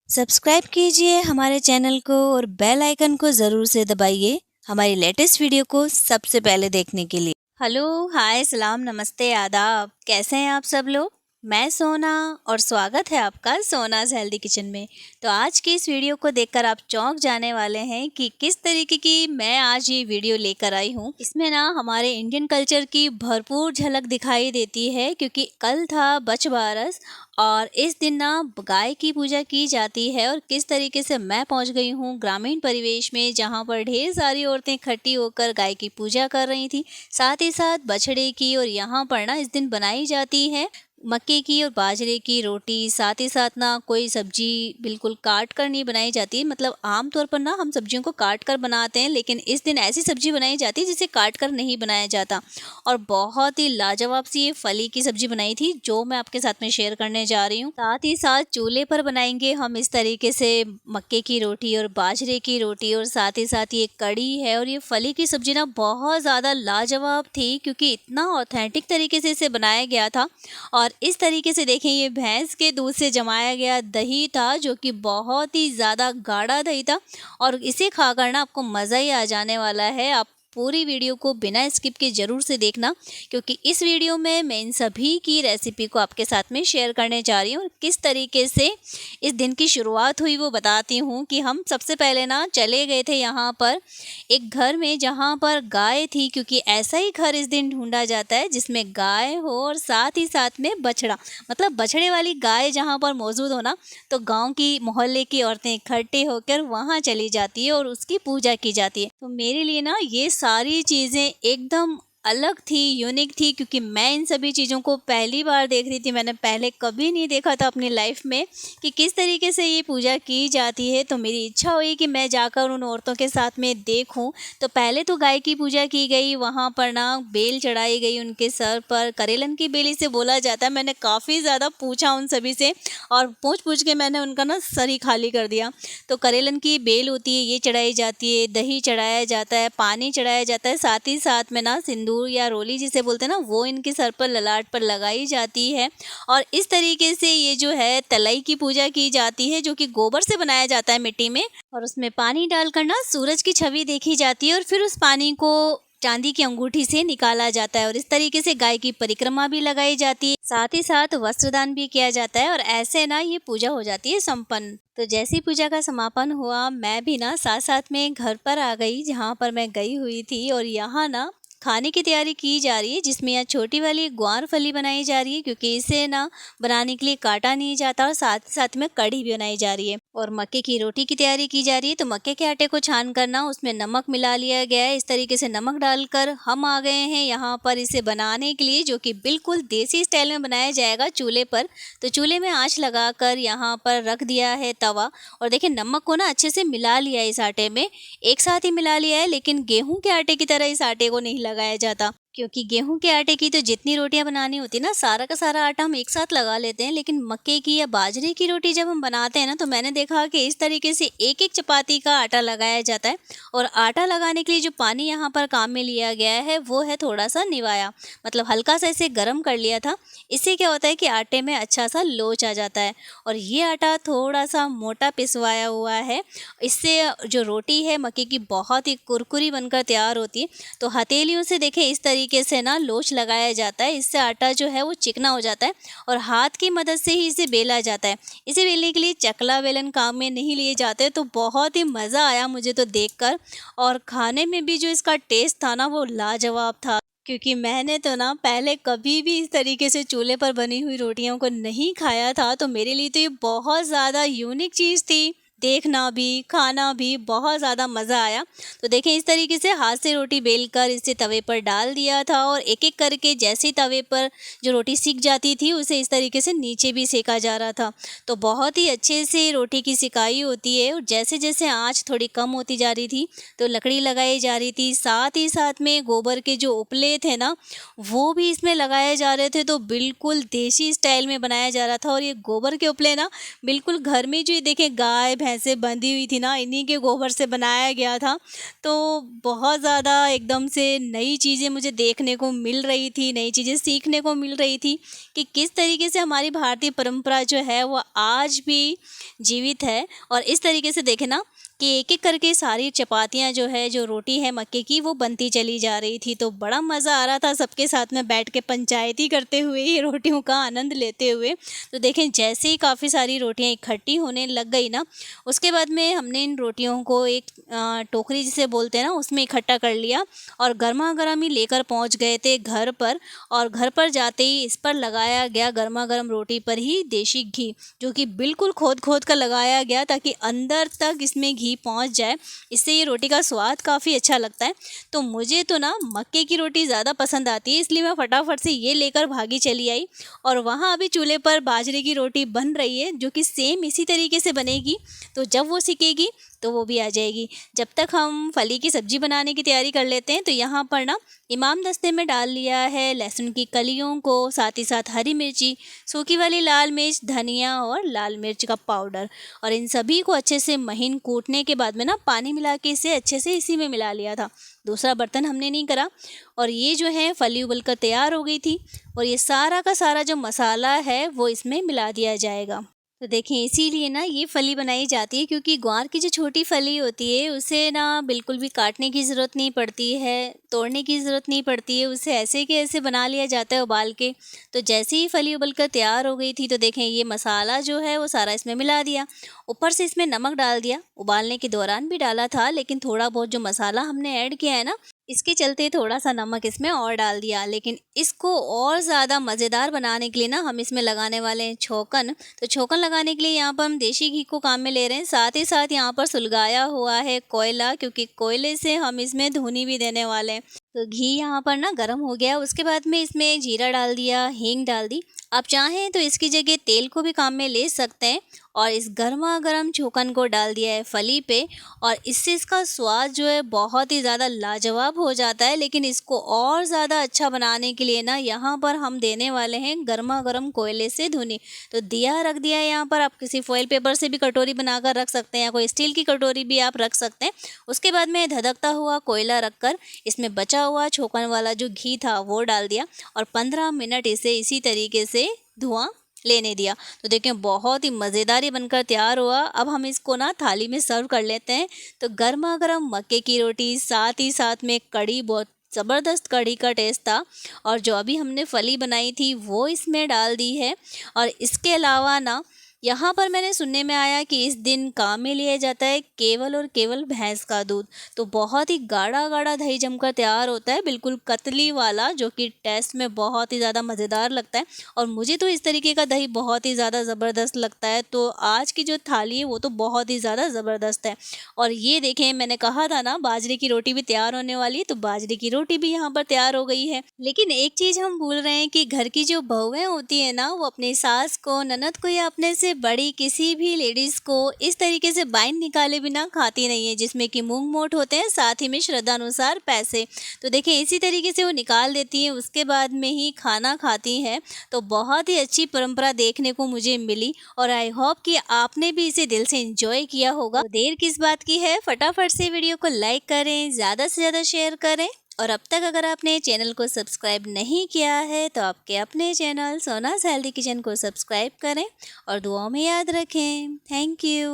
Subscribe कीजिए हमारे channel को और बेल आइकन को ज़रूर से दबाइए हमारी लेटेस्ट वीडियो को सबसे पहले देखने के लिए। हेलो, हाय, सलाम, नमस्ते, आदाब। कैसे हैं आप सब लोग? मैं सोना और स्वागत है आपका सोनाज हेल्दी किचन में। तो आज की इस वीडियो को देखकर आप चौंक जाने वाले हैं कि किस तरीके की मैं आज ये वीडियो लेकर आई हूँ। इसमें ना हमारे इंडियन कल्चर की भरपूर झलक दिखाई देती है, क्योंकि कल था बछबारस और इस दिन ना गाय की पूजा की जाती है। और किस तरीके से मैं पहुंच गई हूँ ग्रामीण परिवेश में, जहाँ पर ढेर सारी औरतें इकट्ठी होकर गाय की पूजा कर रही थी, साथ ही साथ बछड़े की। और यहाँ पर ना इस दिन बनाई जाती है मक्के की और बाजरे की रोटी। साथ ही साथ ना कोई सब्जी बिल्कुल काट कर नहीं बनाई जाती। मतलब आमतौर पर ना हम सब्जियों को काट कर बनाते हैं, लेकिन इस दिन ऐसी सब्जी बनाई जाती है जिसे काट कर नहीं बनाया जाता। और बहुत ही लाजवाब सी ये फली की सब्जी बनाई थी, जो मैं आपके साथ में शेयर करने जा रही हूँ। साथ ही साथ चूल्हे पर बनाएंगे हम इस तरीके से मक्के की रोटी और बाजरे की रोटी, और साथ ही साथ ये कड़ी है। और ये फली की सब्जी ना बहुत ज़्यादा लाजवाब थी, क्योंकि इतना ऑथेंटिक तरीके से इसे बनाया गया था। और इस तरीके से देखें, ये भैंस के दूध से जमाया गया दही था, जो कि बहुत ही ज़्यादा गाढ़ा दही था। और इसे खाकर ना आपको मज़ा ही आ जाने वाला है। आप पूरी वीडियो को बिना स्किप के ज़रूर से देखना, क्योंकि इस वीडियो में मैं इन सभी की रेसिपी को आपके साथ में शेयर करने जा रही हूँ। किस तरीके से इस दिन की शुरुआत हुई वो बताती हूँ। कि हम सबसे पहले ना चले गए थे यहाँ पर एक घर में, जहाँ पर गाय थी, क्योंकि ऐसा ही घर इस दिन ढूंढा जाता है जिसमें गाय हो और साथ ही साथ में बछड़ा, मतलब बछड़े वाली गाय जहाँ पर मौजूद हो ना, तो गांव की मोहल्ले की औरतें इकट्ठे होकर वहाँ चली जाती है और उसकी पूजा की जाती है। तो मेरे लिए ना ये सारी चीज़ें एकदम अलग थी, यूनिक थी, क्योंकि मैं इन सभी चीज़ों को पहली बार देख रही थी। मैंने पहले कभी नहीं देखा था अपनी लाइफ में कि किस तरीके से ये पूजा की जाती है। तो मेरी इच्छा हुई कि मैं जाकर उन औरतों के साथ में देखूं। तो पहले तो गाय की पूजा की गई, वहाँ पर ना बेल चढ़ाई गई उनके सर पर। करेलन की बेल इसे बोला जाता है। मैंने काफ़ी ज़्यादा पूछा उन सभी से, और पूछ पूछ के मैंने उनका ना सर ही खाली कर दिया। तो करेलन की बेल होती है, ये चढ़ाई जाती है, दही चढ़ाया जाता है, पानी चढ़ाया जाता है, साथ ही साथ में ना सिंदूर या रोली जिसे बोलते हैं ना, वो इनके सर पर, ललाट पर लगाई जाती है। और इस तरीके से ये जो है तलई की पूजा की जाती है, जो कि गोबर से बनाया जाता है मिट्टी में। और उसमें पानी डालकर ना सूरज की छवि देखी जाती है, और फिर उस पानी को चांदी की अंगूठी से निकाला जाता है। और इस तरीके से गाय की परिक्रमा भी लगाई जाती है, साथ ही साथ वस्त्रदान भी किया जाता है। और ऐसे ना ये पूजा हो जाती है संपन्न। तो जैसी पूजा का समापन हुआ, मैं भी ना साथ साथ में घर पर आ गई, जहाँ पर मैं गई हुई थी। और यहाँ ना खाने की तैयारी की जा रही है, जिसमें यहाँ छोटी वाली ग्वार फली बनाई जा रही है, क्योंकि इसे ना बनाने के लिए काटा नहीं जाता। और साथ ही साथ में कढ़ी भी बनाई जा रही है। और मक्के की रोटी की तैयारी की जा रही है। तो मक्के के आटे को छान कर ना उसमें नमक मिला लिया गया है। इस तरीके से नमक डालकर हम आ गए हैं यहाँ पर इसे बनाने के लिए, जो कि बिल्कुल देसी स्टाइल में बनाया जाएगा चूल्हे पर। तो चूल्हे में आँच लगाकर यहाँ पर रख दिया है तवा। और देखिए, नमक को ना अच्छे से मिला लिया है इस आटे में, एक साथ ही मिला लिया है। लेकिन गेहूं के आटे की तरह इस आटे को नहीं लगाया जाता, क्योंकि गेहूं के आटे की तो जितनी रोटियां बनानी होती है ना, सारा का सारा आटा हम एक साथ लगा लेते हैं। लेकिन मक्के की या बाजरे की रोटी जब हम बनाते हैं ना, तो मैंने देखा कि इस तरीके से एक एक चपाती का आटा लगाया जाता है। और आटा लगाने के लिए जो पानी यहाँ पर काम में लिया गया है, वो है थोड़ा सा निवाया, मतलब हल्का सा इसे गर्म कर लिया था। इससे क्या होता है कि आटे में अच्छा सा लोच आ जाता है। और ये आटा थोड़ा सा मोटा पिसवाया हुआ है। इससे जो रोटी है मक्के की बहुत ही कुरकुरी बनकर तैयार होती है। तो हथेलियों से देखें, इस तरीके से ना लोच लगाया जाता है। इससे आटा जो है वो चिकना हो जाता है, और हाथ की मदद से ही इसे बेला जाता है। इसे बेलने के लिए चकला बेलन काम में नहीं लिए जाते। तो बहुत ही मज़ा आया मुझे तो देखकर। और खाने में भी जो इसका टेस्ट था ना, वो लाजवाब था, क्योंकि मैंने तो ना पहले कभी भी इस तरीके से चूल्हे पर बनी हुई रोटियों को नहीं खाया था। तो मेरे लिए तो ये बहुत ज़्यादा यूनिक चीज़ थी। देखना भी, खाना भी बहुत ज़्यादा मज़ा आया। तो देखें, इस तरीके से हाथ से रोटी बेलकर इसे तवे पर डाल दिया था। और एक एक करके जैसे तवे पर जो रोटी सिक जाती थी, उसे इस तरीके से नीचे भी सेका जा रहा था। तो बहुत ही अच्छे से रोटी की सिकाई होती है। और जैसे जैसे आँच थोड़ी कम होती जा रही थी, तो लकड़ी लगाई जा रही थी। साथ ही साथ में गोबर के जो उपले थे ना, वो भी इसमें लगाए जा रहे थे। तो बिल्कुल देसी स्टाइल में बनाया जा रहा था। और ये गोबर के उपले ना बिल्कुल घर में जो ये देखें गाय भैंसें बंधी हुई थी ना, इन्हीं के गोबर से बनाया गया था। तो बहुत ज़्यादा एकदम से नई चीज़ें मुझे देखने को मिल रही थी, नई चीज़ें सीखने को मिल रही थी कि किस तरीके से हमारी भारतीय परंपरा जो है वो आज भी जीवित है। और इस तरीके से देखें ना कि एक-एक करके सारी चपातियाँ जो है, जो रोटी है मक्के की, वो बनती चली जा रही थी। तो बड़ा मज़ा आ रहा था सबके साथ में बैठ के पंचायती करते हुए, ये रोटियों का आनंद लेते हुए। तो देखें जैसे ही काफ़ी सारी रोटियाँ इकट्ठी होने लग गई ना, उसके बाद में हमने इन रोटियों को एक टोकरी जिसे बोलते हैं ना, उसमें इकट्ठा कर लिया और गरमा-गरम ही लेकर पहुँच गए थे घर पर। और घर पर जाते ही इस पर लगाया गया गरमा-गरम रोटी पर ही देशी घी, जो कि बिल्कुल खोद-खोद कर लगाया गया ताकि अंदर तक इसमें घी पहुंच जाए। इससे ये रोटी का स्वाद काफ़ी अच्छा लगता है। तो मुझे तो ना मक्के की रोटी ज़्यादा पसंद आती है, इसलिए मैं फटाफट से ये लेकर भागी चली आई। और वहाँ अभी चूल्हे पर बाजरे की रोटी बन रही है, जो कि सेम इसी तरीके से बनेगी। तो जब वो सिकेगी तो वो भी आ जाएगी। जब तक हम फली की सब्ज़ी बनाने की तैयारी कर लेते हैं, तो यहाँ पर ना इमाम दस्ते में डाल लिया है लहसुन की कलियों को, साथ ही साथ हरी मिर्ची, सूखी वाली लाल मिर्च, धनिया और लाल मिर्च का पाउडर। और इन सभी को अच्छे से महीन कूटने के बाद में ना पानी मिला के इसे अच्छे से इसी में मिला लिया था। दूसरा बर्तन हमने नहीं करा। और ये जो है फली उबल कर तैयार हो गई थी और ये सारा का सारा जो मसाला है वो इसमें मिला दिया जाएगा। तो देखें इसीलिए ना ये फली बनाई जाती है, क्योंकि ग्वार की जो छोटी फली होती है उसे ना बिल्कुल भी काटने की ज़रूरत नहीं पड़ती है, तोड़ने की ज़रूरत नहीं पड़ती है, उसे ऐसे के ऐसे बना लिया जाता है उबाल के। तो जैसे ही फली उबल कर तैयार हो गई थी, तो देखें ये मसाला जो है वो सारा इसमें मिला दिया। ऊपर से इसमें नमक डाल दिया, उबालने के दौरान भी डाला था, लेकिन थोड़ा बहुत जो मसाला हमने ऐड किया है ना, इसके चलते थोड़ा सा नमक इसमें और डाल दिया। लेकिन इसको और ज़्यादा मज़ेदार बनाने के लिए ना हम इसमें लगाने वाले हैं छौंकन। तो छौंकन लगाने के लिए यहाँ पर हम देशी घी को काम में ले रहे हैं, साथ ही साथ यहाँ पर सुलगाया हुआ है कोयला, क्योंकि कोयले से हम इसमें धुनी भी देने वाले हैं। तो घी यहाँ पर ना गर्म हो गया, उसके बाद में इसमें जीरा डाल दिया, हींग डाल दी। आप चाहें तो इसकी जगह तेल को भी काम में ले सकते हैं। और इस गर्मा गर्म छौंकन को डाल दिया है फली पे, और इससे इसका स्वाद जो है बहुत ही ज़्यादा लाजवाब हो जाता है। लेकिन इसको और ज़्यादा अच्छा बनाने के लिए ना यहाँ पर हम देने वाले हैं गर्मा गर्म कोयले से धुनी। तो दिया रख दिया है यहाँ पर, आप किसी फॉइल पेपर से भी कटोरी बनाकर रख सकते हैं, या कोई स्टील की कटोरी भी आप रख सकते हैं। उसके बाद में धधकता हुआ कोयला रखकर इसमें बचा हुआ छौंकन वाला जो घी था वो डाल दिया और 15 मिनट इसे इसी तरीके से धुआं लेने दिया। तो देखें बहुत ही मज़ेदार ये बनकर तैयार हुआ। अब हम इसको ना थाली में सर्व कर लेते हैं। तो गर्मा गर्म मक्के की रोटी, साथ ही साथ में कढ़ी, बहुत ज़बरदस्त कढ़ी का टेस्ट था। और जो अभी हमने फली बनाई थी वो इसमें डाल दी है। और इसके अलावा ना यहाँ पर मैंने सुनने में आया कि इस दिन काम में लिया जाता है केवल और केवल भैंस का दूध। तो बहुत ही गाढ़ा गाढ़ा दही जमकर तैयार होता है, बिल्कुल कतली वाला, जो कि टेस्ट में बहुत ही ज़्यादा मज़ेदार लगता है। और मुझे तो इस तरीके का दही बहुत ही ज़्यादा ज़बरदस्त लगता है। तो आज की जो थाली है वो तो बहुत ही ज़्यादा ज़बरदस्त है। और ये देखें, मैंने कहा था ना बाजरे की रोटी भी तैयार होने वाली है, तो बाजरे की रोटी भी यहाँ पर तैयार हो गई है। लेकिन एक चीज़ हम भूल रहे हैं कि घर की जो बहुएं होती है ना, वो अपनी सास को, ननद को या अपने से बड़ी किसी भी लेडीज़ को इस तरीके से बाइंड निकाले बिना खाती नहीं है, जिसमें कि मूंग मोट होते हैं, साथ ही में श्रद्धानुसार पैसे। तो देखें इसी तरीके से वो निकाल देती हैं, उसके बाद में ही खाना खाती हैं। तो बहुत ही अच्छी परंपरा देखने को मुझे मिली और आई होप कि आपने भी इसे दिल से एंजॉय किया होगा। तो देर किस बात की है, फटाफट से वीडियो को लाइक करें, ज़्यादा से ज़्यादा शेयर करें। और अब तक अगर आपने चैनल को सब्सक्राइब नहीं किया है तो आपके अपने चैनल सोनाज हेल्दी किचन को सब्सक्राइब करें और दुआओं में याद रखें। Thank you.